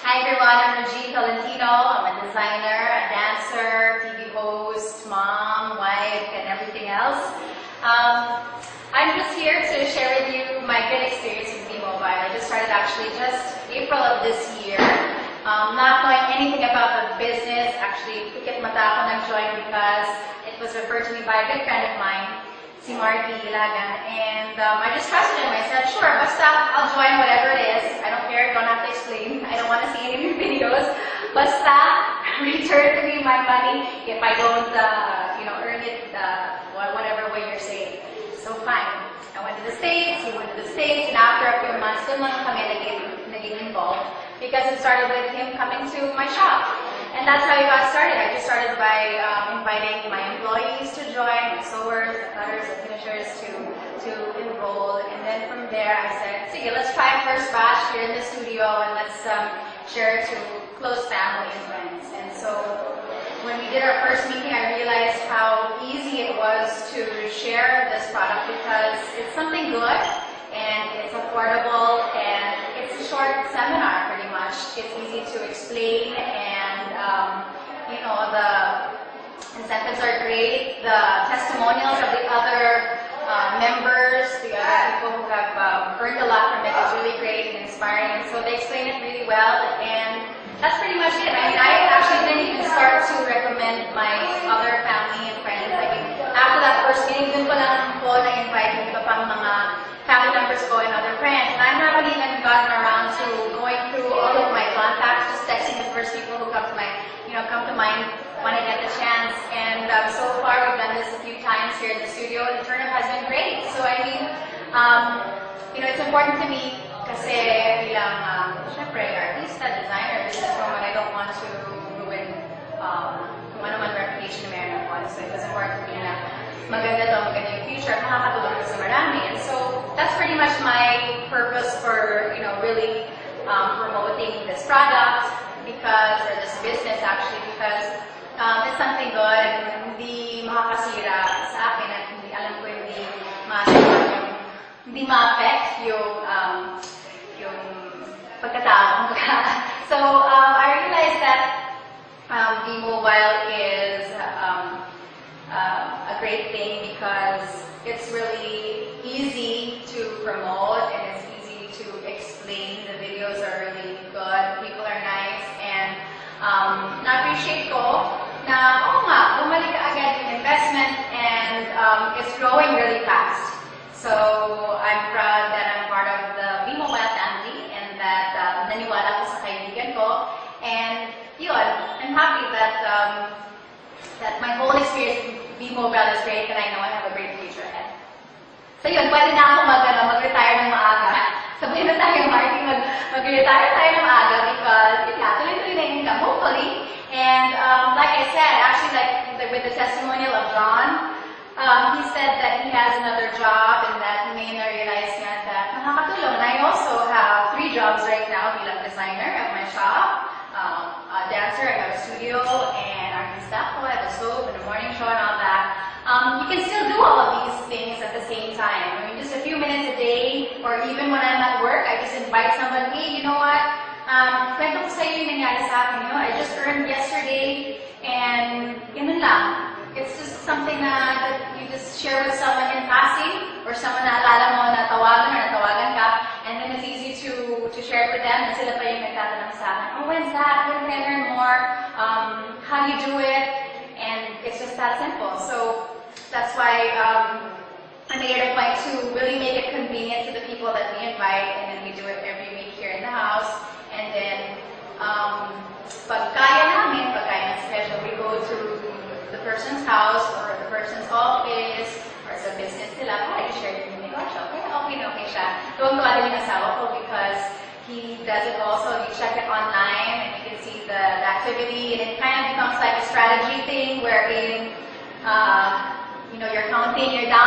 Hi everyone, I'm Regine Tolentino. I'm a designer, a dancer, TV host, mom, wife, and everything else. I'm just here to share with you my good experience with B-Mobile. I just started actually just April of this year. Not knowing anything about the business, actually, pikit mata ako nag-join because it was referred to me by a good friend of mine, si Marky Ilagan, and I just trusted him. I said, sure, basta I'll join whatever it is. I don't care, don't have to explain. I don't want to see any of your videos. Basta return to me my money if I don't, earn it whatever way you're saying. So fine. I went to the States, he went to the States, and after a few months, doon lang kami naging involved because it started with him coming to my shop. And that's how it got started. I just started by inviting my employees to join, my sewers, the cutters, the finishers to enroll. And then from there, I said, sige, let's try first batch here in the studio and let's share to close family and friends. And so when we did our first meeting, I realized how easy it was to share this product because it's something good and it's affordable and it's a short seminar pretty much. It's easy to explain and the incentives are great. The testimonials of the other members, the other people who have earned a lot from it is really great and inspiring. And so they explain it really well, and that's pretty much it. I mean, I actually didn't even start to recommend my other family and friends. I mean, after that first meeting, dun ko lang po na-invite yung iba pang mga family members ko and other friends. And I haven't even gotten around to going through all of my contacts, just texting the first people who come to mind when I get the chance. And so far, we've done this a few times here in the studio, and the turnout has been great. So I mean, it's important to me kasi bilang, syempre, artista, designer, businesswoman, I don't want to ruin kung ano man reputation na meron ako. So it was important to me na maganda yung future, at makakatulong sa marami. And so that's pretty much my purpose for, really promoting this product or this business actually, because it's something good and hindi makakasira sa akin at hindi alam ko hindi ma-affect yung pagkatao. So I realized that B-Mobile is a great thing because it's really easy to promote and it's easy to explain. The videos are really good, people are nice, and na-appreciate ko na, bumalik agad yung investment and it's growing really fast. So I'm proud that I'm part of the B-Mobile family and that naniwala ko sa kaibigan ko. And yun, I'm happy that my whole experience with B-Mobile is great and I know I have a great future ahead. So yun, pwede na ako mag-retire ng maaga. Sabihin na tayo, Marky, mag-retire tayo ng maaga because tuloy-tuloy na income, hopefully. And like I said, actually with the testimonial of John, he said that he has another job and that he may not realize nga that nakakatulong. And I also have 3 jobs right now bilang designer at my shop, a dancer, I have a studio, and artista ko, I have a soap and a morning show and all that. You can still do all of these things at the same time. I mean, just a few minutes a day, or even when I'm at work, I just invite someone, hey, you know what? Kwento ko sa'yo yung nangyari sa akin. I just earned yesterday, and ganun lang. It's just something that you just share with someone in passing, or someone na alala mo na natawagan ka, and then it's easy to share it with them, and sila pa yung nagtatanong sa akin, oh, when's that? When can I learn more? How do you do it? And it's just that simple. So that's why I made it a point to really make it convenient to the people that we invite, and then we do it every week here in the house. And then, pag kaya ng schedule, we go to the person's house or the person's office or sa business nila para i-share yung negosyo. Kaya okay siya. Tuwag-tuwa din yung asawa ko because he does it also. You check it online and you can see the activity, and it kind of becomes like a strategy thing wherein you're counting your down